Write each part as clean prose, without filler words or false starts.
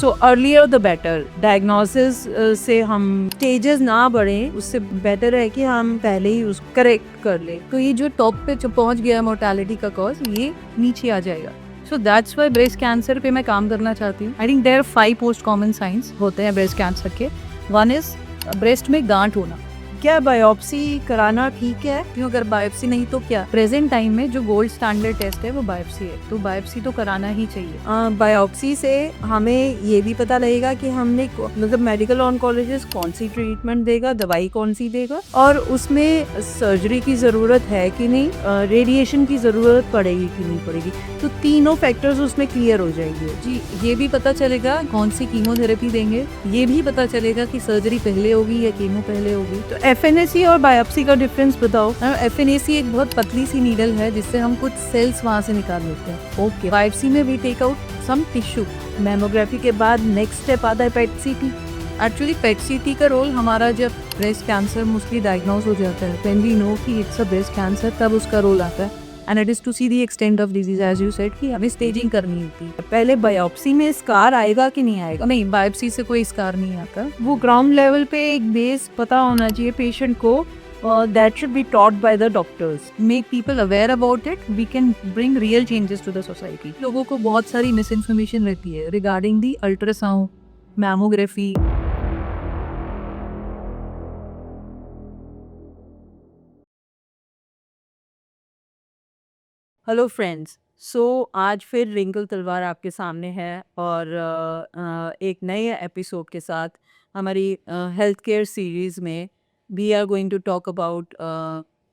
So earlier the better. Diagnosis से हम stages ना बढ़े, उससे बेटर है कि हम पहले ही उसको करेक्ट कर ले। तो ये जो टॉप पे पहुंच गया मोर्टेलिटी का कॉज, ये नीचे आ जाएगा। So that's why breast cancer पे मैं काम करना चाहती हूँ। I think there are 5 most common signs होते हैं ब्रेस्ट कैंसर के। वन इज ब्रेस्ट में गांठ होना। क्या बायोप्सी कराना ठीक है? क्यों? अगर बायोप्सी नहीं तो क्या? प्रेजेंट टाइम में जो गोल्ड स्टैंडर्ड टेस्ट है वो बायोप्सी है, तो बायोप्सी तो कराना ही चाहिए। बायोप्सी से हमें ये भी पता लगेगा कि हमने मतलब मेडिकल ऑन्कोलॉजिस्ट कौन सी ट्रीटमेंट देगा, दवाई कौन सी देगा, और उसमें सर्जरी की जरूरत है कि नहीं, रेडिएशन की जरूरत पड़ेगी कि नहीं पड़ेगी। तो तीनों फैक्टर्स उसमें क्लियर हो जाएंगे जी। ये भी पता चलेगा कौन सी कीमोथेरेपी देंगे, ये भी पता चलेगा कि सर्जरी पहले होगी या कीमो पहले होगी। तो एफएनएसी और बायोप्सी का डिफरेंस बताओ। एफएनएसी एक बहुत पतली सी नीडल है जिससे हम कुछ सेल्स वहाँ से निकाल लेते हैं। ओके। बायोप्सी में we take out some tissue. Mammography के बाद नेक्स्ट स्टेप आता है पेट सीटी। एक्चुअली पेट सीटी का रोल हमारा जब ब्रेस्ट कैंसर मोस्टली डायग्नोज हो जाता है, व्हेन वी नो कि इट्स अ ब्रेस्ट कैंसर, तब उसका रोल आता है। And it is to see the extent of disease, as you said कि हमें स्टेजिंग करनी होती है। पहले बायोप्सी में स्कार आएगा कि नहीं आएगा? नहीं, बायोप्सी से कोई स्कार नहीं आता। वो ग्राउंड लेवल पे एक बेस पता होना चाहिए पेशेंट को, that should be taught by the doctors. Make people aware about it. We can bring real changes to the society. लोगों को बहुत सारी मिसइंफॉर्मेशन रहती है regarding the ultrasound, mammography. Hello friends. So आज फिर रिंकल तलवार आपके सामने है, और एक नए एपिसोड के साथ हमारी हेल्थ केयर सीरीज़ में we are going to talk about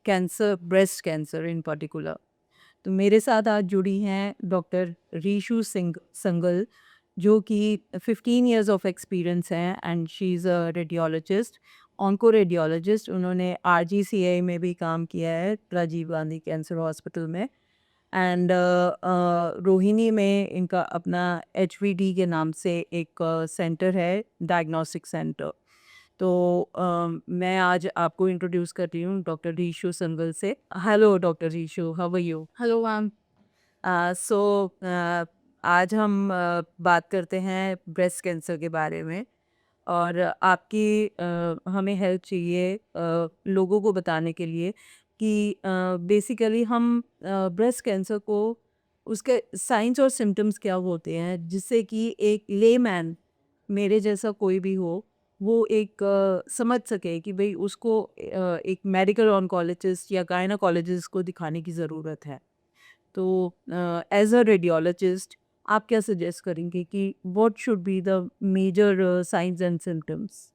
cancer, breast cancer in particular. तो मेरे साथ आज जुड़ी हैं डॉक्टर रीशु सिंह संगल, जो कि 15 इयर्स ऑफ एक्सपीरियंस हैं, and she is a radiologist, onco radiologist. उन्होंने आरजीसीआई में भी काम किया है, राजीव गांधी कैंसर हॉस्पिटल में। एंड रोहिणी में इनका अपना एचवीडी के नाम से एक सेंटर है, डायग्नोस्टिक सेंटर। तो मैं आज आपको इंट्रोड्यूस कर रही हूँ डॉक्टर रीशु संगल से। Hello doctor Rishu, how are you? Hello ma'am. So आज हम बात करते हैं ब्रेस्ट कैंसर के बारे में, और आपकी हमें हेल्प चाहिए लोगों को बताने के लिए कि बेसिकली हम ब्रेस्ट कैंसर को, उसके साइंस और सिम्टम्स क्या होते हैं, जिससे कि एक लेमैन, मेरे जैसा कोई भी हो, वो एक समझ सके कि भाई उसको एक मेडिकल ऑन्कोलॉजिस्ट या गायनाकोलॉजिस्ट को दिखाने की ज़रूरत है। तो एज अ रेडियोलॉजिस्ट आप क्या सजेस्ट करेंगे कि what should be the major signs and symptoms?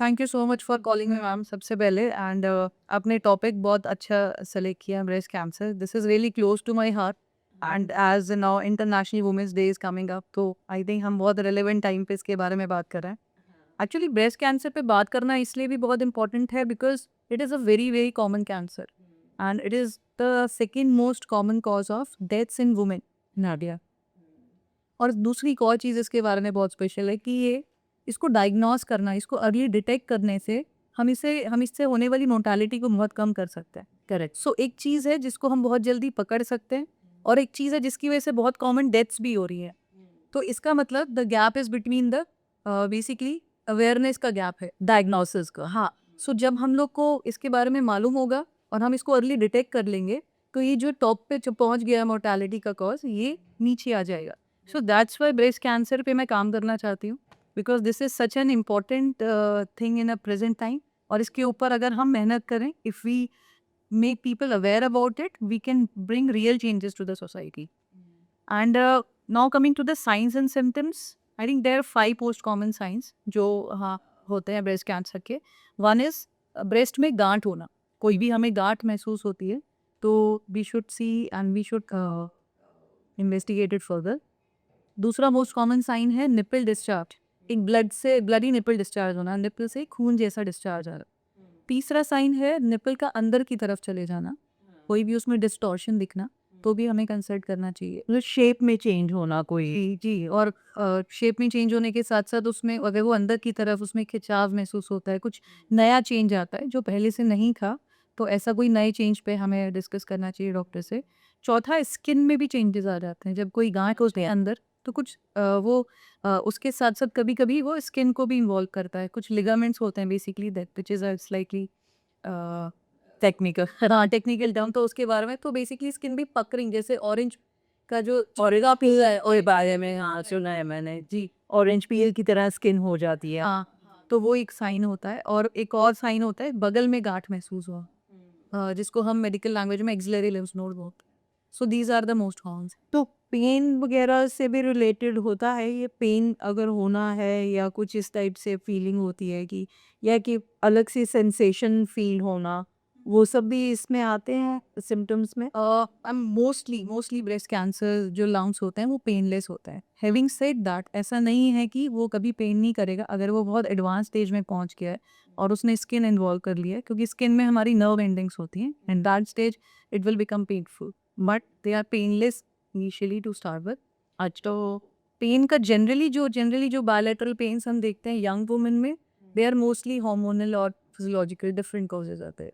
Thank you so much for calling me ma'am, सबसे पहले। एंड आपने टॉपिक बहुत अच्छा सेलेक्ट किया, breast cancer. This is really close to my heart. And as now International Women's Day is coming up, तो I think हम बहुत relevant time पे इसके बारे में बात कर रहे हैं। एक्चुअली ब्रेस्ट कैंसर पे बात करना इसलिए भी बहुत इंपॉर्टेंट है because it is a very very common cancer, and it is the second most common cause of deaths in women in India. और दूसरी एक और चीज़ इसके बारे में बहुत स्पेशल है कि ये इसको डायग्नोस करना, इसको अर्ली डिटेक्ट करने से हम इससे होने वाली मोर्टालिटी को बहुत कम कर सकते हैं। करेक्ट। सो एक चीज़ है जिसको हम बहुत जल्दी पकड़ सकते हैं, और एक चीज़ है जिसकी वजह से बहुत कॉमन डेथ्स भी हो रही है। तो इसका मतलब the gap is between the basically awareness का गैप है डायग्नोसिस का। हाँ। सो जब हम लोग को इसके बारे में मालूम होगा और हम इसको अर्ली डिटेक्ट कर लेंगे, तो ये जो टॉप पे जो पहुंच गया मोर्टालिटी का कॉज, ये नीचे आ जाएगा। So that's why breast cancer पे मैं काम करना चाहती हूँ, because this is such an important thing in a present time. और इसके ऊपर अगर हम मेहनत करें, if we make people aware about it, we can bring real changes to the society. And now coming to the signs and symptoms, I think there are 5 most common signs जो हाँ होते हैं ब्रेस्ट कैंसर के। One is breast में गांठ होना। कोई भी हमें गांठ महसूस होती है तो we should see and we should investigate it further. दूसरा मोस्ट कॉमन साइन है निपल डिस्चार्ज, एक ब्लडी निपल डिस्चार्ज होना, निपल से खून जैसा डिस्चार्ज आ रहा। तीसरा साइन है निपल का अंदर की तरफ चले जाना, कोई भी उसमें डिस्टॉर्शन दिखना, तो भी हमें कंसल्ट करना चाहिए। मतलब शेप में चेंज होना कोई। जी जी। और शेप में चेंज होने के साथ साथ उसमें अगर वो अंदर की तरफ उसमें खिंचाव महसूस होता है, कुछ नया चेंज आता है जो पहले से नहीं था, तो ऐसा कोई नए चेंज पे हमें डिस्कस करना चाहिए डॉक्टर से। चौथा, स्किन में भी चेंजेस आ जाते हैं जब कोई गांठ होती है अंदर, तो कुछ उसके साथ साथ कभी कभी वो स्किन को भी इन्वॉल्व करता है, कुछ लिगामेंट्स होते हैं basically that which is slightly technical हाँ टेक्निकल टर्म तो उसके बारे में, तो बेसिकली स्किन भी पकड़िंग जैसे ऑरेंज का जो औरेगा पील है ओए बारे में हाँ सुना है मैंने जी, ऑरेंज पील की तरह स्किन हो जाती है। हाँ तो वो एक साइन होता है, और एक और साइन होता है बगल में गांठ महसूस हुआ, जिसको हम मेडिकल लैंग्वेज में एक्सिलरी लिम्फ नोड बोलते हैं। So these are the most commons. तो पेन वगैरह से भी रिलेटेड होता है ये, पेन अगर होना है या कुछ इस टाइप से फीलिंग होती है कि, या कि अलग से सेंसेशन फील होना, वो सब भी इसमें आते हैं सिम्टम्स में? मोस्टली ब्रेस्ट कैंसर जो लंग्स होते हैं वो पेनलेस होता है। हैविंग सेड दैट, ऐसा नहीं है कि वो कभी पेन नहीं करेगा अगर वो बहुत एडवांस स्टेज में पहुंच गया है और उसने स्किन इन्वॉल्व कर लिया है, क्योंकि स्किन में हमारी नर्व एंडिंग्स होती हैं and that stage it will become painful, but they are painless initially to start with. आज तो पेन का जनरली जो बायलैटरल पेन्स हम देखते हैं यंग वुमेन में, दे आर मोस्टली हार्मोनल और फिजियोलॉजिकल डिफरेंट कॉजेज आते हैं।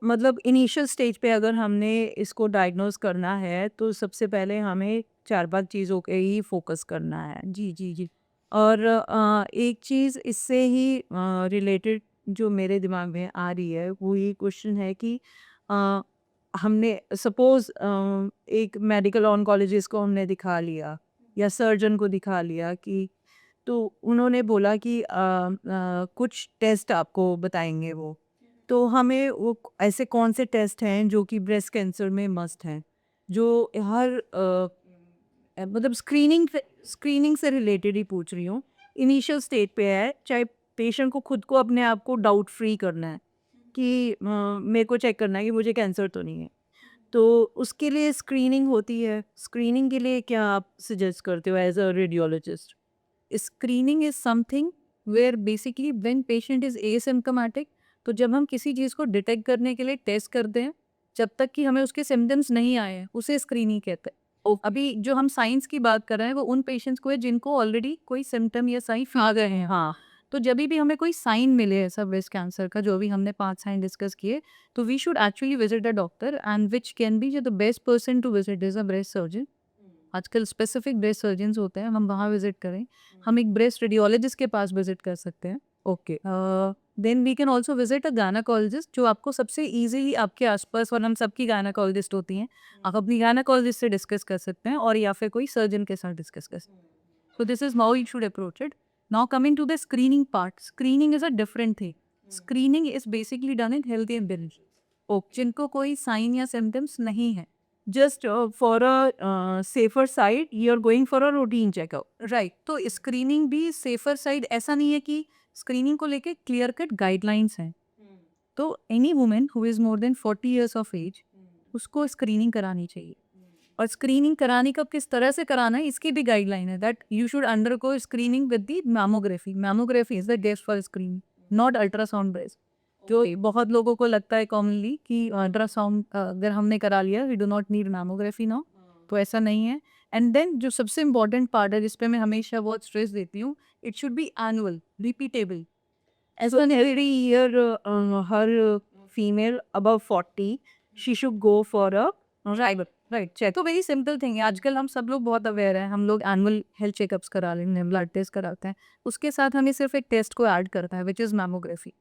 मतलब इनिशियल स्टेज पे अगर हमने इसको डायग्नोज करना है तो सबसे पहले हमें 4-5 चीज़ों पे ही फोकस करना है। जी जी जी। और एक चीज़ इससे ही रिलेटेड जो मेरे दिमाग में आ रही है वो ये क्वेश्चन है कि अ, हमने सपोज़ एक मेडिकल ऑन्कोलॉजिस्ट को हमने दिखा लिया या सर्जन को दिखा लिया कि, तो उन्होंने बोला कि कुछ टेस्ट आपको बताएंगे वो, तो हमें वो ऐसे कौन से टेस्ट हैं जो कि ब्रेस्ट कैंसर में मस्ट हैं, जो हर मतलब स्क्रीनिंग से रिलेटेड ही पूछ रही हूँ, इनिशियल स्टेज पे है, चाहे पेशेंट को खुद को अपने आप को डाउट फ्री करना है कि मेरे को चेक करना है कि मुझे कैंसर तो नहीं है, तो उसके लिए स्क्रीनिंग होती है। स्क्रीनिंग के लिए क्या आप सजेस्ट करते हो as a radiologist? Screening is something where basically when patient is asymptomatic, तो जब हम किसी चीज़ को डिटेक्ट करने के लिए टेस्ट करते हैं, जब तक कि हमें उसके सिम्टम्स नहीं आए हैं उसे स्क्रीनिंग कहते हैं। अभी जो हम साइंस की बात कर रहे हैं वो उन पेशेंट्स को है जिनको ऑलरेडी कोई सिम्टम या साइन आ गए हैं। हाँ, तो जब भी हमें कोई साइन मिले ऐसा ब्रेस्ट कैंसर का, जो भी हमने 5 साइन डिस्कस किए, तो we should actually visit the doctor, and which can be जो the best person to visit is a breast surgeon. आजकल स्पेसिफिक ब्रेस्ट सर्जन्स होते हैं, हम वहाँ विजिट करें। हम एक ब्रेस्ट रेडियोलॉजिस्ट के पास विजिट कर सकते हैं। Okay. Then we can also visit a gynaecologist, जो आपको सबसे इजीली आपके आसपास, और हम सबकी गायनाकोलॉजिस्ट होती हैं, आप अपनी गायनाकोलॉजिस्ट से डिस्कस कर सकते हैं, और या फिर कोई सर्जन के साथ डिस्कस कर सकते हैं। So this is how you should approach it. Now coming to the screening part. Screening is a different thing. Screening is basically done in healthy individuals. जिनको कोई साइन या सिम्टम्स नहीं है। Just for a safer side you are going for a routine checkup. Right, तो screening भी safer side, ऐसा नहीं है कि स्क्रीनिंग को लेके क्लियर कट गाइडलाइंस हैं। तो any women who is more than 40 years of age, उसको स्क्रीनिंग करानी चाहिए। और स्क्रीनिंग कराने का किस तरह से कराना है इसकी भी गाइडलाइन है, that you should undergo screening with the mammography. Mammography is the test for screening, not ultrasound breast. जो बहुत लोगों को लगता है कॉमनली कि अल्ट्रासाउंड अगर हमने करा लिया we do not need mammography now, तो ऐसा नहीं है। एंड देन जो सबसे इम्पॉर्टेंट पार्ट है जिस पे मैं हमेशा बहुत स्ट्रेस देती हूँ, it should be annual, repeatable. So every year, her female above 40, she should go for a right right check, तो वेरी सिंपल थिंग है। आजकल हम सब लोग बहुत अवेयर हैं, हम लोग एनुअल हेल्थ चेकअप्स करा लेते हैं, ब्लड टेस्ट कराते हैं, उसके साथ हमें सिर्फ एक टेस्ट को ऐड करता है विच इज़ मैमोग्राफी।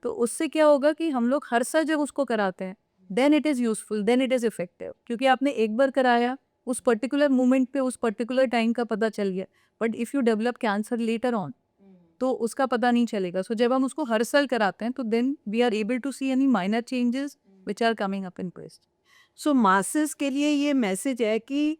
तो उससे क्या होगा कि हम लोग हर साल जब उसको कराते हैं, then it is useful, then it is effective, क्योंकि आपने एक बार कराया, उस पर्टिकुलर मोमेंट पे उस पर्टिकुलर टाइम का पता चल गया। But if you develop cancer later on, तो उसका पता नहीं चलेगा। सो जब हम उसको हर साल कराते हैं, तो then we are able to see any minor changes which are coming up in breast. So masses के लिए ये मैसेज है कि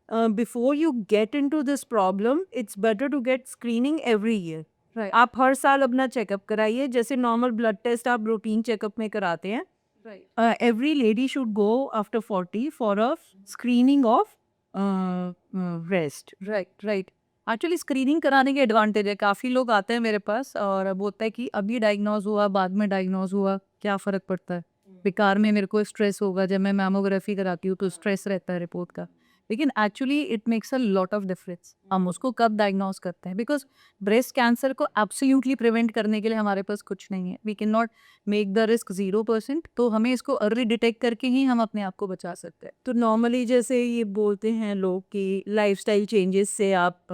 before you get into this problem it's better to get screening every year. Right आप हर साल अपना checkup कराइए, जैसे नॉर्मल ब्लड टेस्ट आप रूटीन चेकअप में कराते हैं। Right every lady should go after 40 for a screening of breast. Right right actually screening कराने के एडवांटेज है। काफ़ी लोग आते हैं मेरे पास और बोलता है कि अभी डायग्नोज हुआ, बाद में डायग्नोज हुआ, क्या फ़र्क पड़ता है, बेकार में मेरे को स्ट्रेस होगा, जब मैं मैमोग्राफी कराती हूँ तो स्ट्रेस रहता है रिपोर्ट का। लेकिन actually it makes a lot of difference हम उसको कब डायग्नोज करते हैं, बिकॉज ब्रेस्ट कैंसर को एब्सोल्युटली प्रिवेंट करने के लिए हमारे पास कुछ नहीं है, we can not make the risk 0%, तो हमें इसको अर्ली डिटेक्ट करके ही हम अपने आप को बचा सकते हैं। तो नॉर्मली जैसे ये बोलते हैं लोग कि लाइफस्टाइल चेंजेस से आप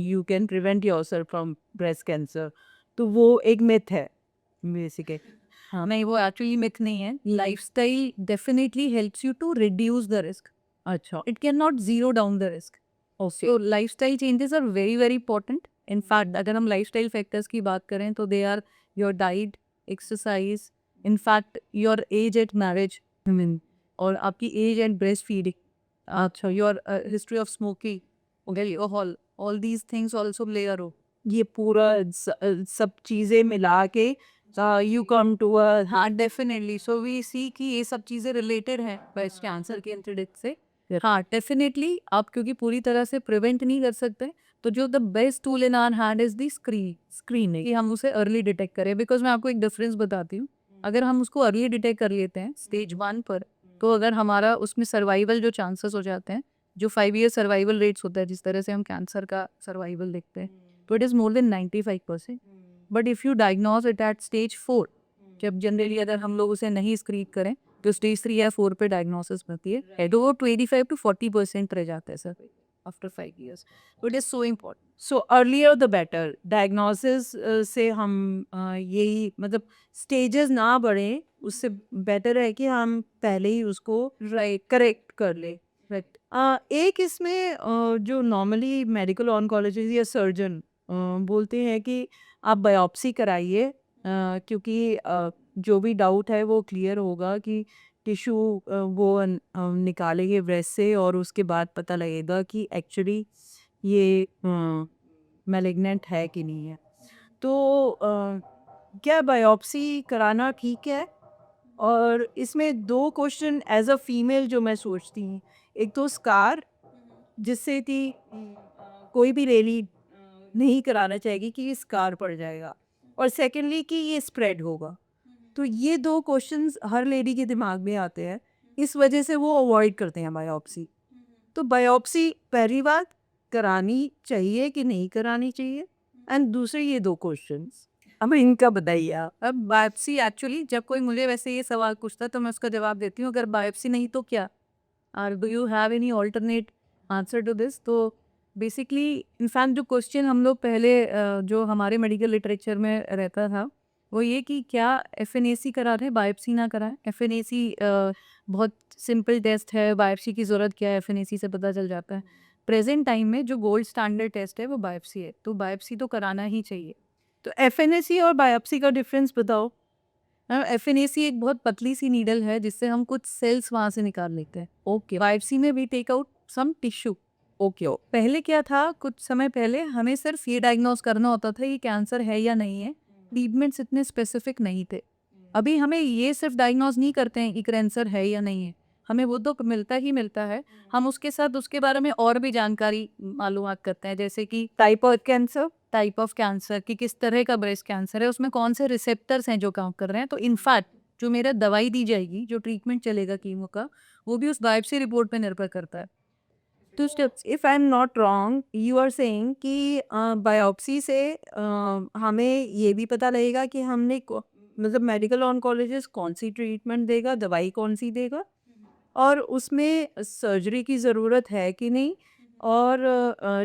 you can prevent yourself from breast cancer, तो वो एक मिथ है बेसिकली। हाँ, नहीं, वो एक्चुअली मिथ नहीं है। Lifestyle definitely helps you to reduce the risk, अच्छा, it can not zero down the risk. Okay. So lifestyle changes are very very important. In fact अगर हम लाइफस्टाइल फैक्टर्स की बात करें तो they are your diet, exercise, in fact your age at marriage, और आपकी age and breast feeding, अच्छा your history of smoking, alcohol, all these things also play a role. ये पूरा सब चीज़ें मिला के यू कम टू अ। हाँ, डेफिनेटली। सो वी सी कि ये सब चीज़ें रिलेटेड हैं ब्रेस्ट कैंसर के इंसिडेंट से। हाँ, डेफिनेटली आप क्योंकि पूरी तरह से प्रिवेंट नहीं कर सकते, तो जो the best tool in our hand is the screening, कि हम उसे अर्ली डिटेक्ट करें। बिकॉज मैं आपको एक डिफरेंस बताती हूँ, अगर हम उसको अर्ली डिटेक्ट कर लेते हैं स्टेज 1 पर, तो अगर हमारा उसमें सर्वाइवल जो चांसेस हो जाते हैं, जो 5 ईयर सर्वाइवल रेट्स होता है जिस तरह से हम कैंसर का सर्वाइवल देखते हैं, तो it is more than 95%। But if you diagnose it at stage 4, जब जनरली अगर हम लोग उसे नहीं स्क्रीन करें तो स्टेज 3 या 4 पे डायग्नोसिस होती है, तो वो 25 to 40% रह जाता है सर आफ्टर 5 years। तो it is so important. So earlier the better diagnosis से हम यही मतलब स्टेजेस ना बढ़े, उससे बेटर है कि हम पहले ही उसको राइट, करेक्ट कर ले। राइट। एक इसमें जो नॉर्मली मेडिकल ऑन्कोलॉजिस्ट या सर्जन बोलते हैं कि आप बायोप्सी कराइए, क्योंकि जो भी डाउट है वो क्लियर होगा कि टिश्यू वो निकालेंगे ब्रेस्ट से और उसके बाद पता लगेगा कि एक्चुअली ये मैलिग्नेंट है कि नहीं है। तो क्या बायोप्सी कराना ठीक है? और इसमें 2 क्वेश्चन एज़ अ फीमेल जो मैं सोचती हूँ, एक तो स्कार जिससे कि कोई भी लेडी नहीं कराना चाहेगी कि ये स्कार पड़ जाएगा, और सेकेंडली कि ये स्प्रेड होगा। तो ये 2 क्वेश्चंस हर लेडी के दिमाग में आते हैं, इस वजह से वो अवॉइड करते हैं बायोप्सी। तो बायोप्सी पहली बात करानी चाहिए कि नहीं करानी चाहिए? एंड दूसरे ये 2 क्वेश्चंस, अब इनका बताइए आप। अब बायोप्सी एक्चुअली जब कोई मुझे वैसे ये सवाल पूछता है तो मैं उसका जवाब देती हूँ, अगर बायोप्सी नहीं तो क्या, और do you have any alternate answer to this. तो बेसिकली इनफैक्ट जो क्वेश्चन हम लोग पहले जो हमारे मेडिकल लिटरेचर में रहता था वो ये कि क्या एफएनएसी करा रहे हैं, बायोप्सी ना कराएं। एफएनएसी बहुत सिंपल टेस्ट है, बायोप्सी की ज़रूरत क्या है, एफएनएसी से पता चल जाता है। प्रेजेंट टाइम में जो गोल्ड स्टैंडर्ड टेस्ट है वो बायोप्सी है, तो बायोप्सी तो कराना ही चाहिए। तो एफएनएसी और बायोप्सी का डिफरेंस बताओ। एफएनएसी एक बहुत पतली सी नीडल है जिससे हम कुछ सेल्स वहां से निकाल लेते हैं। ओके, बायोप्सी में we take out some tissue. Okay, ओ पहले क्या था, कुछ समय पहले हमें सिर्फ ये डायग्नोज करना होता था ये कैंसर है या नहीं है, ट्रीटमेंट्स इतने स्पेसिफिक नहीं थे। अभी हमें ये सिर्फ डायग्नोज नहीं करते हैं कि कैंसर है या नहीं है, हमें वो तो मिलता ही मिलता है, हम उसके साथ उसके बारे में और भी जानकारी मालूमात करते हैं, जैसे कि type of cancer, type of cancer, कि किस तरह का ब्रेस्ट कैंसर है, उसमें कौन से रिसेप्टर्स हैं जो काम कर रहे हैं। तो इनफैक्ट जो मेरा दवाई दी जाएगी, जो ट्रीटमेंट चलेगा कीमो का, वो भी उस बायोप्सी रिपोर्ट पे निर्भर करता है। Two steps if I am not wrong you are saying कि बायोप्सी से हमें ये भी पता लगेगा कि हमने मतलब मेडिकल ऑन्कोलॉजिस्ट कौन सी ट्रीटमेंट देगा, दवाई कौन सी देगा, और उसमें सर्जरी की ज़रूरत है कि नहीं, और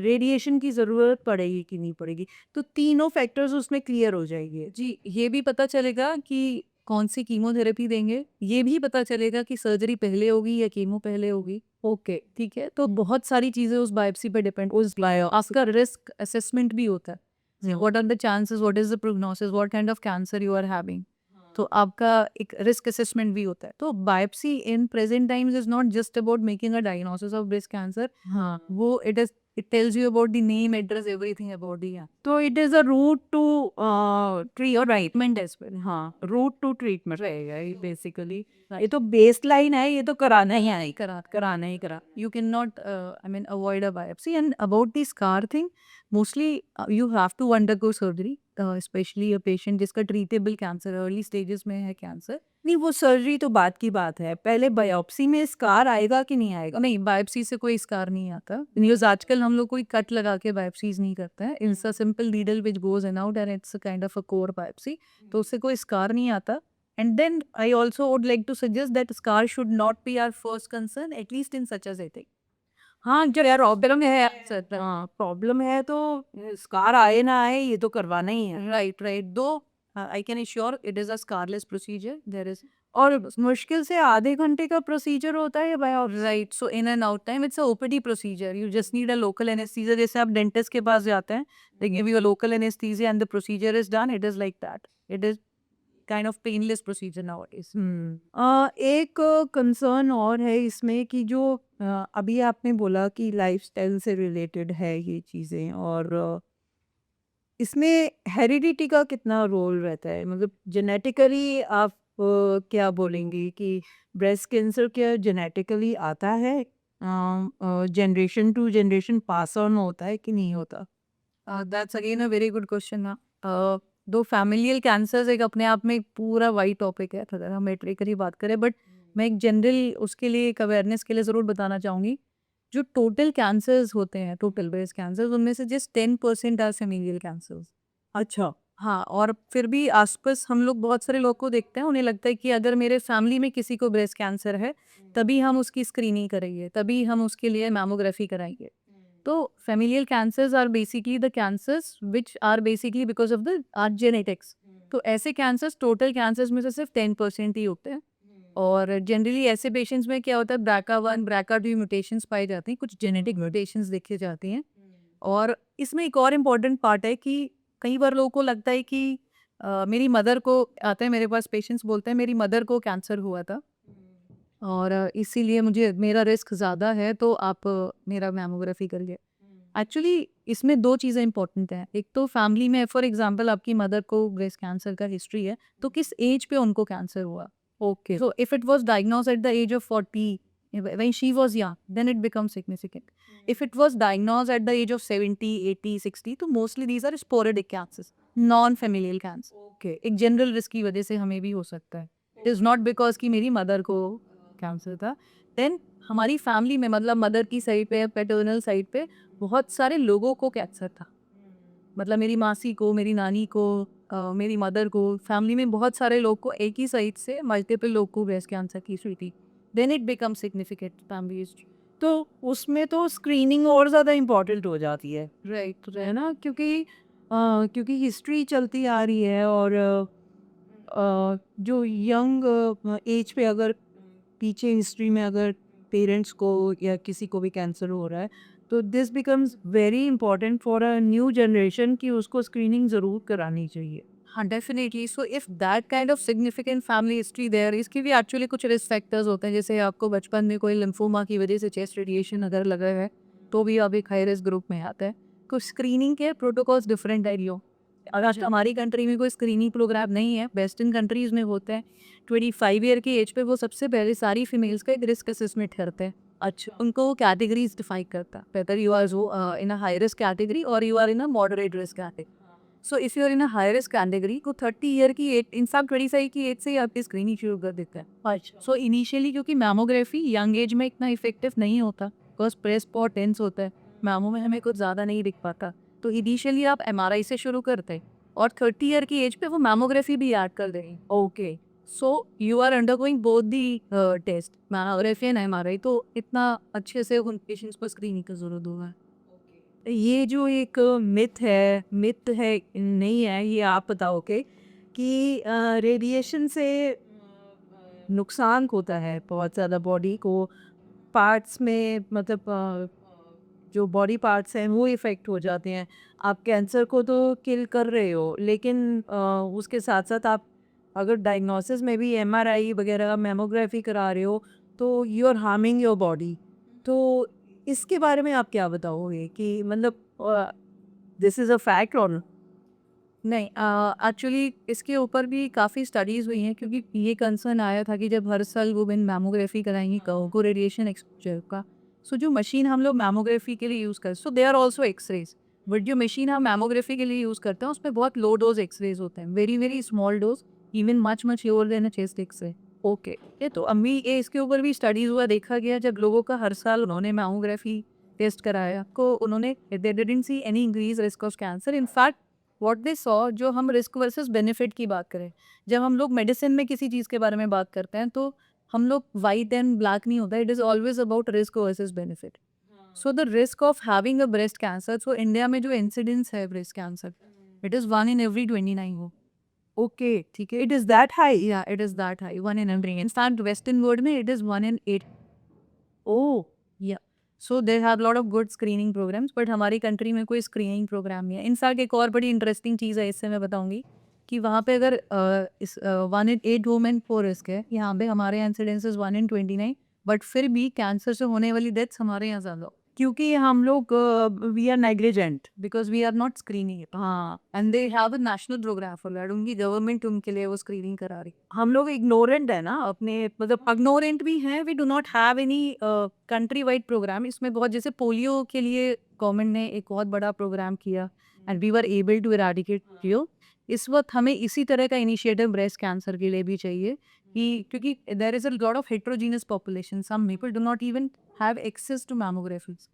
रेडिएशन की ज़रूरत पड़ेगी कि नहीं पड़ेगी। तो तीनों फैक्टर्स उसमें क्लियर हो जाएंगे। जी, ये भी पता चलेगा कि कौन सी कीमोथेरेपी देंगे, ये भी पता चलेगा कि सर्जरी पहले होगी या कीमो पहले होगी। ओके, ठीक है, तो बहुत सारी चीज़ें उस बायोप्सी पे डिपेंड, उस आपका रिस्क असेसमेंट भी होता है। What are the chances, what is the prognosis, what kind of cancer you are having, तो आपका एक रिस्क असेसमेंट भी होता है। तो biopsy in present times is not just about making a diagnosis of breast cancer, हाँ, वो it tells you about the name, address, everything about the तो it is a route to treatment as well. हाँ, route to treatment रहेगा ये basically. ये तो base line है, ये तो कराना ही है, कराना ही करा। You cannot I mean avoid a biopsy. And about the scar thing, mostly you have to undergo surgery, especially a patient जिसका treatable cancer, early stages में है cancer, नहीं, वो सर्जरी तो बात की बात है, पहले बायोप्सी में स्कार आएगा कि नहीं आएगा? नहीं, बायोप्सी से कोई स्कार नहीं आता। न्यूज़ आजकल हम लोग कोई कट लगा के बायोप्सीज़ नहीं करते हैं। It's a simple needle which goes in out and it's a kind of a core biopsy, तो उससे कोई स्कार नहीं आता। And then I also would like to suggest that scar should not be our first concern at least in such a setting. हाँ, जब यार problem है हाँ, प्रॉब्लम है तो स्कार आए ना आए ये तो करवाना ही है। Right, right, though I can assure it is a scarless procedure, there is और मुश्किल से आधे घंटे का प्रोसीजर होता है ये biopsy? Right, so in and out time it's a OPD procedure, you just need a local anaesthesia. जैसे आप डेंटिस्ट के पास जाते हैं, they give you a local anaesthesia and the procedure is done, it is like that, it is kind of painless procedure nowadays. एक concern और है इसमें कि जो अभी आपने बोला कि लाइफस्टाइल से रिलेटेड है ये चीज़ें, और इसमें हेरिडिटी का कितना रोल रहता है? मतलब जेनेटिकली आप क्या बोलेंगी कि ब्रेस्ट कैंसर क्या जेनेटिकली आता है? Generation to generation pass on होता है कि नहीं होता? That's again a very good question ना। दो फैमिलियल कैंसर्स एक अपने आप में एक पूरा वाइड टॉपिक है, अगर हम मेट्रिकली बात करें, बट मैं एक जनरल उसके लिए एक अवेयरनेस के लिए ज़रूर बताना चाहूँगी। जो टोटल कैंसर्स होते हैं, टोटल ब्रेस्ट कैंसर्स, उनमें से जस्ट 10% आर फैमिलियल कैंसर्स। अच्छा। हाँ, और फिर भी आस-पास हम लोग बहुत सारे लोग को देखते हैं, उन्हें लगता है कि अगर मेरे फैमिली में किसी को ब्रेस्ट कैंसर है, तभी हम उसकी स्क्रीनिंग करेंगे, तभी हम उसके लिए मैमोग्राफी कराएँगे। तो familial cancers are basically the cancers which are basically because of the our genetics। तो ऐसे cancers total cancers में से सिर्फ 10% ही होते हैं। और जनरली ऐसे पेशेंट्स में क्या होता है, BRCA1 BRCA2 म्यूटेशंस पाए जाते हैं, कुछ जेनेटिक म्यूटेशंस देखी जाती हैं। और इसमें एक और इम्पॉर्टेंट पार्ट है कि कई बार लोगों को लगता है कि मेरी मदर को आते हैं मेरे पास पेशेंट्स, बोलते हैं मेरी मदर को कैंसर हुआ था और इसीलिए मुझे मेरा रिस्क ज़्यादा है, तो आप मेरा मैमोग्राफी करिए। एक्चुअली इसमें दो चीज़ें इंपॉर्टेंट हैं। एक तो फैमिली में फॉर एग्जांपल आपकी मदर को ब्रेस्ट कैंसर का हिस्ट्री है, तो किस एज पे उनको कैंसर हुआ। Okay. So if it was diagnosed at the age of 40 when she was young, then it becomes significant. If it was diagnosed at the age of 70 80 60, तो mostly these are sporadic cancers, non familial cancer. Okay. एक general risk की वजह से हमें भी हो सकता है। इट इज़ नॉट बिकॉज कि मेरी मदर को कैंसर था। देन हमारी फैमिली में मतलब मदर की साइड पे, पैटर्नल साइड पे बहुत सारे लोगों को कैंसर था। मतलब मेरी मासी को, मेरी नानी को, मेरी मदर को, फैमिली में बहुत सारे लोग को एक ही साइड से मल्टीपल लोग को ब्रेस्ट कैंसर की हुई थी। Then it become significant family history. तो उसमें तो स्क्रीनिंग और ज़्यादा इम्पोर्टेंट हो जाती है राइट, ना? क्योंकि हिस्ट्री चलती आ रही है, और जो यंग एज पे अगर पीछे हिस्ट्री में अगर पेरेंट्स को या किसी को भी कैंसर हो रहा है, तो this becomes very important for a new generation कि उसको स्क्रीनिंग ज़रूर करानी चाहिए। हाँ, definitely. So if that kind of significant family history there, इसकी भी एक्चुअली कुछ रिस्क फैक्टर्स होते हैं। जैसे आपको बचपन में कोई लिम्फोमा की वजह से चेस्ट रेडिएशन अगर लगा है, तो भी आप एक हाई रिस्क ग्रुप में आते हैं। तो स्क्रीनिंग के प्रोटोकॉल्स डिफरेंट है रियो। अगर हमारी कंट्री में कोई स्क्रीनिंग प्रोग्राम नहीं है, वेस्टर्न कंट्रीज में होते हैं। 25 ईयर की एज पे वो सबसे पहले सारी फीमेल्स का एक रिस्क असेसमेंट करते हैं। अच्छा, उनको वो कैटेगरीज डिफाइन करता है, whether you are in a high risk category और you are in a moderate risk category. So if you are in a high risk category को 30 ईयर की एज, इनफैक्ट 25 की एज से ही आपकी स्क्रीनिंग शुरू कर देते हैं। अच्छा। सो इनिशियली क्योंकि मैमोग्राफी यंग एज में इतना इफेक्टिव नहीं होता, बिकॉज ब्रेस्ट बहुत टेंस होता है, मैमो में हमें कुछ ज़्यादा नहीं दिख पाता। तो इनिशियली आप एमआरआई से शुरू करते हैं और 30 ईयर की एज पे वो मैमोग्राफी भी ऐड कर देंगे। Okay. So you are undergoing both the test, mammography and MRI, तो इतना अच्छे से उन पेशेंट्स को स्क्रीनिंग की जरूरत होगा। ये जो एक मिथ है नहीं है, ये आप बताओगे कि रेडिएशन से नुकसान होता है बहुत ज़्यादा बॉडी को, पार्ट्स में, मतलब जो बॉडी पार्ट्स हैं वो इफ़ेक्ट हो जाते हैं। आप कैंसर को तो किल कर रहे हो, लेकिन उसके साथ साथ आप अगर डायग्नोसिस में भी एमआरआई वगैरह मैमोग्राफी करा रहे हो, तो you are harming your body. तो इसके बारे में आप क्या बताओगे कि मतलब दिस इज़ अ फैक्ट और नहीं, एक्चुअली इसके ऊपर भी काफ़ी स्टडीज़ हुई हैं, क्योंकि ये कंसर्न आया था कि जब हर साल वुमेन मैमोग्राफी कराएंगी कहो को रेडिएशन एक्सपोजर का। सो जो मशीन हम लोग मैमोग्राफी के लिए यूज़ करते, so they are also x-rays, but जो मशीन हम मैमोग्राफी के लिए यूज़ करते हैं उसमें बहुत लो डोज एक्सरेज होते हैं, very very small dose, even much lower than a chest x-ray. Okay, ये तो अम्मी ये इसके ऊपर भी स्टडीज हुआ, देखा गया जब लोगों का हर साल उन्होंने मैमोग्राफी टेस्ट कराया को उन्होंने they didn't see any increase risk of cancer. In fact what they saw, जो हम रिस्क वर्सेस बेनिफिट की बात करें, जब हम लोग मेडिसिन में किसी चीज़ के बारे में बात करते हैं तो हम लोग वाइट एंड ब्लैक नहीं होता, it is always about risk versus benefit. So the risk of having a breast cancer, so India में जो इंसिडेंस है breast cancer, it is 1 in every 29 हो। ओके, ठीक है, इट इज दैट हाई? या it is that high, 1 in every। In fact western world में it is 1 in 8। Oh, या so they have lot of good screening programmes, but हमारी country में कोई स्क्रीनिंग प्रोग्राम नहीं है। इन फैक्ट एक और बड़ी इंटरेस्टिंग चीज़ है, इससे मैं बताऊंगी कि वहाँ पे अगर 1 in 8 वुमेन को रिस्क है, यहाँ पे हमारे यहाँ इंसिडेंसेस 1 in 29, बट फिर भी कैंसर से होने वाली डेथ्स हमारे यहाँ ज़्यादा, क्योंकि हम लोग we are negligent. Because we are not screening it. हाँ, and they have a national programme for that, उनकी गवर्नमेंट उनके लिए वो स्क्रीनिंग करा रही। हम लोग इग्नोरेंट है ना अपने, मतलब इग्नोरेंट भी हैं, we do not have any country wide programme. इसमें बहुत, जैसे पोलियो के लिए गवर्नमेंट ने एक बहुत बड़ा प्रोग्राम किया and we were able to eradicate polio. इस वक्त हमें इसी तरह का इनिशिएटिव ब्रेस्ट कैंसर के लिए भी चाहिए कि, क्योंकि there is a lot of heterogeneous population, some people do not even have access to mammographies.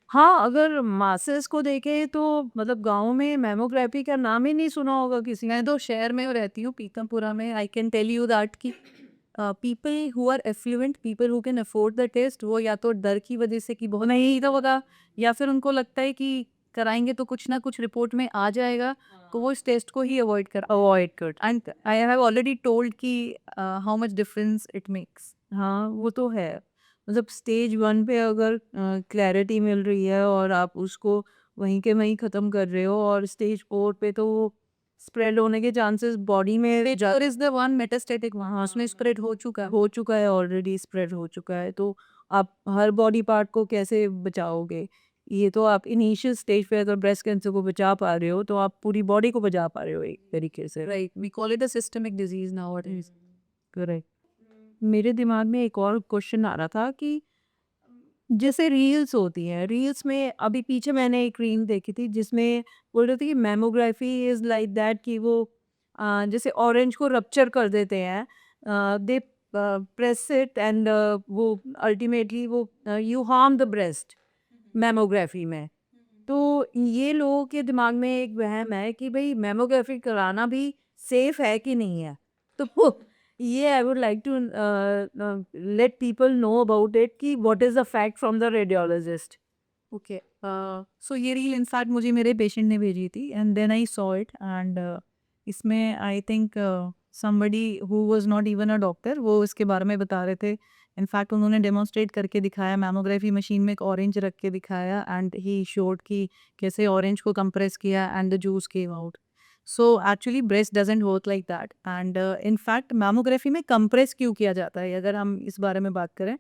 हाँ, अगर मासेस को देखें तो मतलब गाँव में मैमोग्राफी का नाम ही नहीं सुना होगा किसी ने। मैं तो शहर में रहती हूँ, पीतमपुरा में। I can tell you that कि people who are affluent, people who can afford the test, वो या तो डर की वजह से कि बहुत नहीं तो होगा, या फिर उनको लगता है कि कराएंगे तो कुछ ना कुछ रिपोर्ट में आ जाएगा, तो वो इस टेस्ट को ही अवॉइड कर। And I have already told कि how much difference it makes. हाँ, वो तो है। मतलब स्टेज 1 पे अगर क्लैरिटी मिल रही है और आप उसको वहीं के वहीं ख़त्म कर रहे हो, और स्टेज 4 पे तो स्प्रेड होने के चांसेस बॉडी में और is the one metastatic one, उसमें स्प्रेड हो चुका है। हो चुका है, ऑलरेडी स्प्रेड हो चुका है। तो आप हर बॉडी पार्ट को कैसे बचाओगे? ये तो आप इनिशियल स्टेज पे अगर ब्रेस्ट कैंसर को बचा पा रहे हो तो आप पूरी बॉडी को बचा पा रहे हो एक तरीके से। Right, we call it a systemic disease now it is. Correct. मेरे दिमाग में एक और क्वेश्चन आ रहा था कि जैसे रील्स होती हैं, रील्स में अभी पीछे मैंने एक रील देखी थी जिसमें बोल रहे थे कि मैमोग्राफी इज़ लाइक दैट, कि वो जैसे ऑरेंज को रप्चर कर देते हैं, दे प्रेस इट एंड वो अल्टीमेटली वो you harm the breast mammography में। तो ये लोगों के दिमाग में एक वहम है कि भाई मैमोग्राफी कराना भी सेफ है कि नहीं है। तो ये I would like to let people know about it कि what is the fact from the radiologist. Okay, so ये रील इनफैक्ट मुझे मेरे पेशेंट ने भेजी थी and then I saw it. And इसमें I think somebody who was not even a doctor, वो इसके बारे में बता रहे थे। इनफैक्ट उन्होंने डेमोन्स्ट्रेट करके दिखाया, मैमोग्राफी मशीन में एक ऑरेंज रख के दिखाया एंड ही शोड कि कैसे ऑरेंज को कंप्रेस किया and the juice came out. So actually breast doesn't work like that. And in fact mammography में कंप्रेस क्यों किया जाता है, अगर हम इस बारे में बात करें,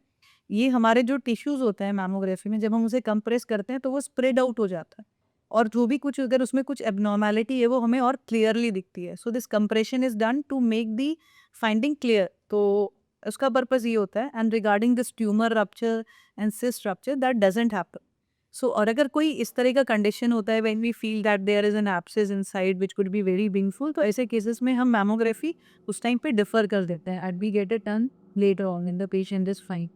ये हमारे जो टिश्यूज़ होते हैं मैमोग्राफी में, जब हम उसे कंप्रेस करते हैं तो वो स्प्रेड आउट हो जाता है, और जो भी कुछ अगर उसमें कुछ एबनॉर्मैलिटी है वो हमें और क्लियरली दिखती है। So this compression is done to make the finding clear. तो उसका पर्पज़ ये होता है। And regarding this tumour rupture and cyst rupture, that doesn't happen. So और अगर कोई इस तरह का कंडीशन होता है when we feel that there is an abscess inside which could be very painful, तो ऐसे केसेस में हम मैमोग्राफी उस टाइम पे डिफर कर देते हैं and we get it done later on in the patient is fine.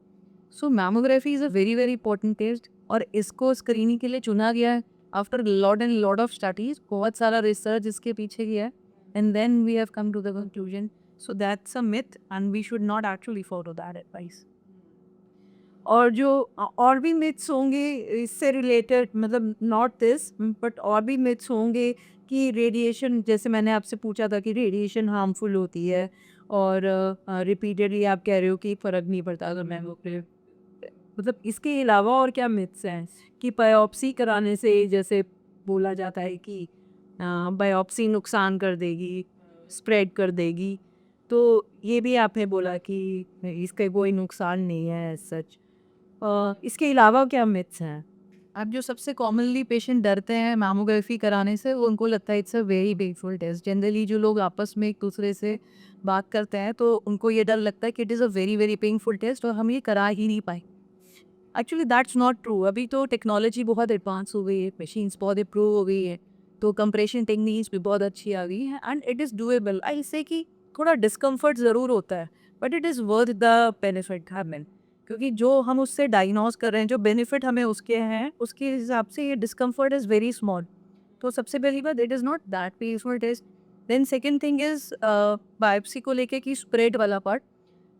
So mammography is a very very important test, और इसको स्क्रीनिंग के लिए चुना गया है after lot and lot of studies, बहुत सारा रिसर्च इसके पीछे किया है, and then we have come to the conclusion. So that's a myth and we should not actually follow that advice. और जो और भी मिथ्स होंगे इससे रिलेटेड, मतलब नॉट दिस बट और भी मिथ्स होंगे कि रेडिएशन, जैसे मैंने आपसे पूछा था कि रेडिएशन हार्मफुल होती है, और रिपीटेडली आप कह रहे हो कि फ़र्क नहीं पड़ता अगर मैमोग्राफी, मतलब इसके अलावा और क्या मिथ्स हैं कि बायोप्सी कराने से, जैसे बोला जाता है कि बायोप्सी नुकसान कर देगी, स्प्रेड कर देगी, तो ये भी आपने बोला कि इसका कोई नुकसान नहीं है सच। इसके अलावा क्या मिथ्स हैं? अब जो सबसे कॉमनली पेशेंट डरते हैं मैमोग्राफी कराने से, वो उनको लगता है it's a very painful test. Generally जो लोग आपस में एक दूसरे से बात करते हैं तो उनको ये डर लगता है कि it is a very very painful test और हम ये करा ही नहीं पाए। Actually that's not true. अभी तो टेक्नोलॉजी बहुत एडवांस हो गई है, मशीन्स बहुत इम्प्रूव हो गई है, तो कंप्रेशन टेक्निक्स भी बहुत अच्छी आ गई हैं एंड इट इज़ डूएबल। आई से कि थोड़ा डिस्कम्फर्ट ज़रूर होता है, but it is worth the benefit हमें, क्योंकि जो हम उससे डायग्नोज कर रहे हैं, जो बेनिफिट हमें उसके हैं, उसके हिसाब से ये डिस्कम्फर्ट इज़ वेरी स्मॉल। तो सबसे पहली बात, it is not that painful test. Then second thing is biopsy को लेके कि स्प्रेड वाला पार्ट,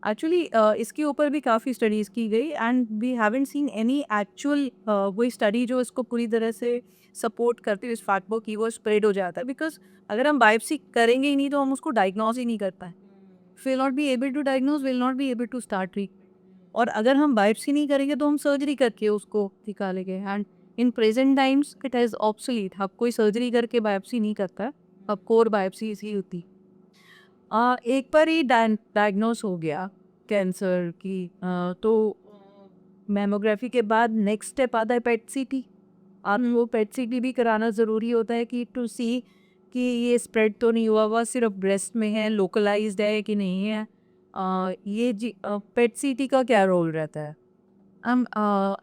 एक्चुअली इसके ऊपर भी काफ़ी स्टडीज़ की गई and we haven't seen any actual कोई स्टडी जो इसको पूरी तरह से सपोर्ट करती है इस फैक्ट को कि वो स्प्रेड हो जाता है। बिकॉज अगर हम बायोप्सी करेंगे ही नहीं तो हम उसको डायग्नोज ही नहीं कर पाए, will not be able to diagnose, will not be able to start treat. और अगर हम बायोप्सी नहीं करेंगे तो हम सर्जरी करके उसको निकालेंगे, and in present times it is obsolete. अब कोई सर्जरी करके बायोप्सी नहीं करता है, अब कोर बायोप्सी ही होती। एक बार ही डायग्नोस हो गया कैंसर की, तो मैमोग्राफी के बाद नेक्स्ट स्टेप आता है पेट सीटी। आप वो पेट सीटी भी कराना ज़रूरी होता है कि टू सी कि ये स्प्रेड तो नहीं हुआ हुआ, सिर्फ ब्रेस्ट में है, लोकलाइज्ड है कि नहीं है। ये जी पेट सीटी का क्या रोल रहता है? हम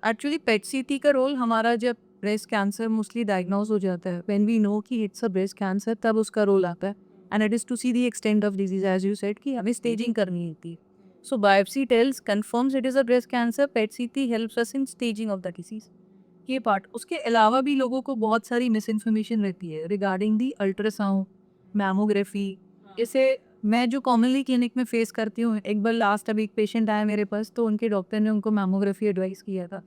एक्चुअली पेट सीटी का रोल हमारा, जब ब्रेस्ट कैंसर मोस्टली डायग्नोज हो जाता है, व्हेन वी नो कि इट्स अ ब्रेस्ट कैंसर, तब उसका रोल आता है। And it is to see the extent of disease, as you said कि हमें स्टेजिंग करनी होती है। So biopsy tells confirms it is a breast cancer, PET CT helps us in staging of the disease. ये part, उसके अलावा भी लोगों को बहुत सारी मिस इन्फॉर्मेशन रहती है रिगार्डिंग दी अल्ट्रासाउंड, मैमोग्राफी। जैसे मैं जो कॉमनली क्लिनिक में फेस करती हूँ, एक बार लास्ट अभी एक पेशेंट आया मेरे पास, तो उनके डॉक्टर ने उनको मैमोग्राफी एडवाइस किया था,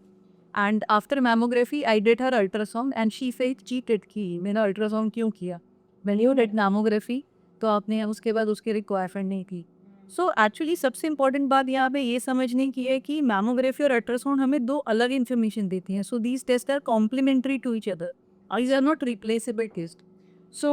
and after mammography I did her ultrasound and she felt cheated कि मैंने अल्ट्रासाउंड क्यों किया, व्हेन यू डिड मैमोग्राफी तो आपने उसके बाद उसकी रिक्वायरमेंट नहीं थी। सो एक्चुअली सबसे इंपॉर्टेंट बात यहाँ पे ये समझने की है कि मैमोग्राफी और अल्ट्रासाउंड हमें दो अलग इन्फॉर्मेशन देती हैं। So these test are complementary to each other, these are not replaceable test. So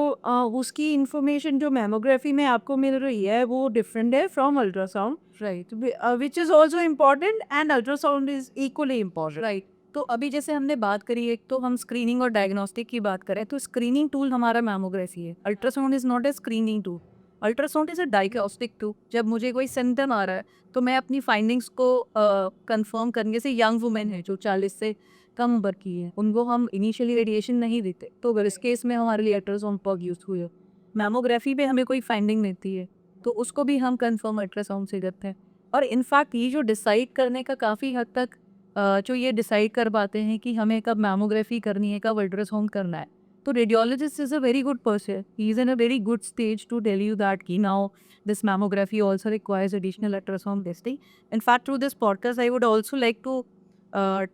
उसकी इन्फॉर्मेशन जो मैमोग्राफी में आपको मिल रही है वो डिफरेंट है from ultrasound, right, which is also important and ultrasound is equally important, right. तो अभी जैसे हमने बात करी, एक तो हम स्क्रीनिंग और डायग्नोस्टिक की बात करें, तो स्क्रीनिंग टूल हमारा मैमोग्राफी है। Ultrasound is not a screening tool, ultrasound is a diagnostic tool. जब मुझे कोई सिम्टम आ रहा है तो मैं अपनी फाइंडिंग्स को कंफर्म करने से, यंग वुमेन है जो 40 से कम उम्र की है, उनको हम इनिशियली रेडिएशन नहीं देते, तो इस केस में हमारे लिए अल्ट्रासाउंड पग यूज हुई है। मैमोग्राफी पे हमें कोई फाइंडिंग मिलती है तो उसको भी हम कंफर्म अल्ट्रासाउंड से करते हैं। और इनफैक्ट ये जो डिसाइड करने का काफ़ी हद तक जो ये डिसाइड कर पाते हैं कि हमें कब मैमोग्राफी करनी है, कब अल्ट्रासाउंड करना है, तो radiologist is a very good person, he is in a very good stage to tell you that ki now this mammography also requires additional ultrasound testing. In fact, through this podcast, I would also like to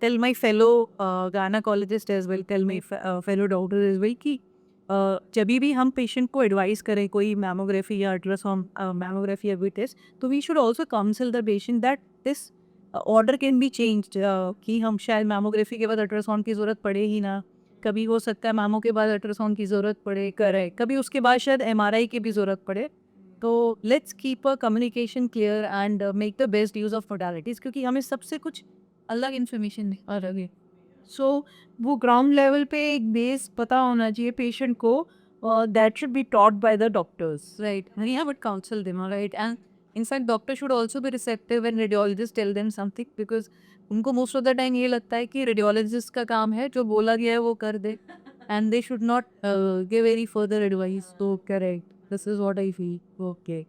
tell my fellow gynecologist as well, tell my fellow doctors as well कि जब भी हम patient को advice करें कोई mammography या ultrasound mammography या कोई टेस्ट, तो we should also counsel the patient that this order can be changed, कि हम शायद मैमोग्राफी के बाद अल्ट्रासाउंड की ज़रूरत पड़े ही ना, कभी हो सकता है मैमो के बाद अल्ट्रासाउंड की ज़रूरत पड़े, करे कभी उसके बाद शायद एमआरआई की भी ज़रूरत पड़े। तो let's keep a communication clear and make the best use of modalities, क्योंकि हमें सबसे कुछ अलग इन्फॉर्मेशन आ रही है। सो वो ग्राउंड लेवल पे एक बेस पता होना चाहिए पेशेंट को, that should be taught by the doctors, right, yeah, would counsel them, right, and in fact doctor should also be receptive when radiologists tell them something, because उनको most of the time ये लगता है कि radiologist का काम है जो बोला गया है वो कर दे, and they should not give any further advice. तो correct, this is what I feel, okay.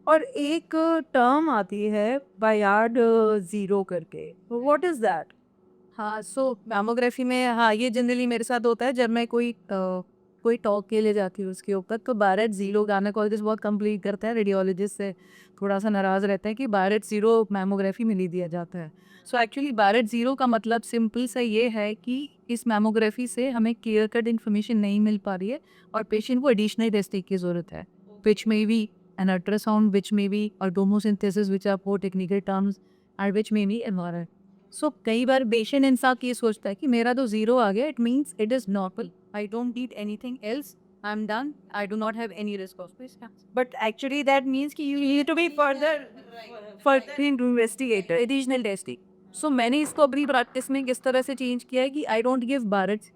और एक टर्म आती है बायार्ड जीरो करके, व्हाट इज दैट? हाँ, सो मैमोग्राफी में, हाँ, ये जनरली मेरे साथ होता है जब मैं कोई टॉक के लिए जाती हूँ उसके ऊपर, तो बारेट ज़ीरो गायनेकोलॉजिस्ट बहुत कंप्लीट करता है, रेडियोलॉजिस्ट से थोड़ा सा नाराज़ रहता है कि बारेट ज़ीरो मैमोग्राफी में नहीं दिया जाता है। सो एक्चुअली बारेट ज़ीरो का मतलब सिंपल सा ये है कि इस मैमोग्राफी से हमें क्लियर कट इन्फॉर्मेशन नहीं मिल पा रही है और पेशेंट को एडिशनल टेस्टिंग की ज़रूरत है, which may be an ultrasound, which may be और tomosynthesis, which are for technical terms, और विच मे बी एमआरआई। सो कई बार पेशेंट इंसान ये सोचता है कि मेरा तो जीरो आ गया, it means it is normal, I don't need anything else, I am done, I do not have any risk of this, but actually that means कि you need to be further investigator, additional testing. So मैंने इसको अपनी practice में किस तरह से change किया है कि I don't give BIRADS,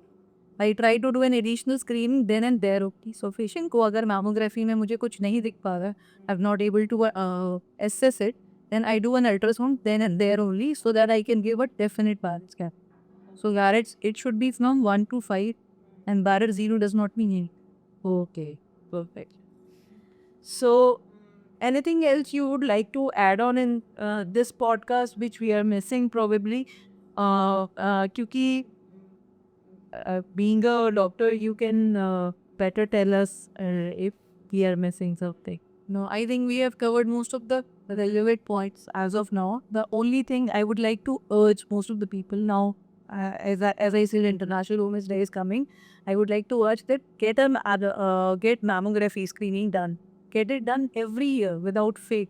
I try to do an additional screening then and there only. So patient को अगर मैमोग्राफी में मुझे कुछ नहीं दिख पा रहा है, I am not able to assess it, then I do an ultrasound then and there only, so that I can give a definite Barrett's scan. So Barrett's, it should be from 1 to 5 and Barrett 0 does not mean any. Okay, perfect. So Anything else you would like to add on in this podcast which we are missing probably? Kyuki being a doctor, you can better tell us if we are missing something. No, I think we have covered most of the relevant points as of now. The only thing I would like to urge most of the people now, as I said, International Women's Day is coming. I would like to urge that get mammography screening done. Get it done every year without fail.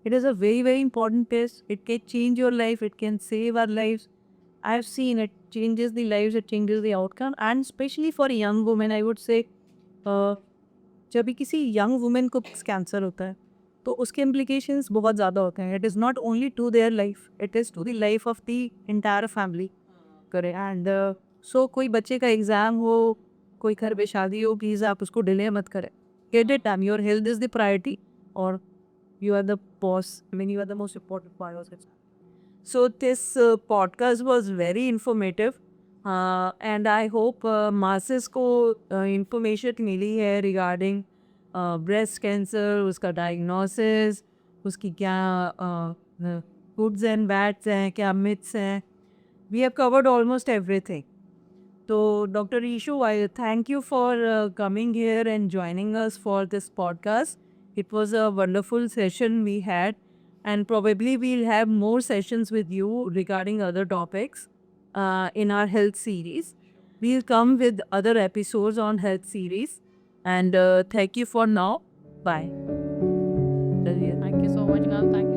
It is a very, very important test. It can change your life. It can save our lives. I've seen it changes the lives. It changes the outcome, and especially for young women, I would say. जब भी किसी young women को cancer होता है तो उसके implications बहुत ज़्यादा होते हैं. It is not only to their life, it is to the life of the entire family. करे एंड सो कोई बच्चे का एग्ज़ाम हो, कोई घर पे शादी हो, प्लीज़ आप उसको डिले मत करें. Gate it done. Your health is the priority और you are the boss. I mean, you are the most important part of it. So this podcast was very informative, and I hope masses को information मिली है regarding breast cancer, उसका diagnosis, उसकी क्या goods and bads हैं, क्या myths हैं. We have covered almost everything. So Dr. Ishu, I thank you for coming here and joining us for this podcast. It was a wonderful session we had, and probably we'll have more sessions with you regarding other topics in our health series. We'll come with other episodes on health series, and thank you for now. Bye. Thank you so much, ma'am. Thank you.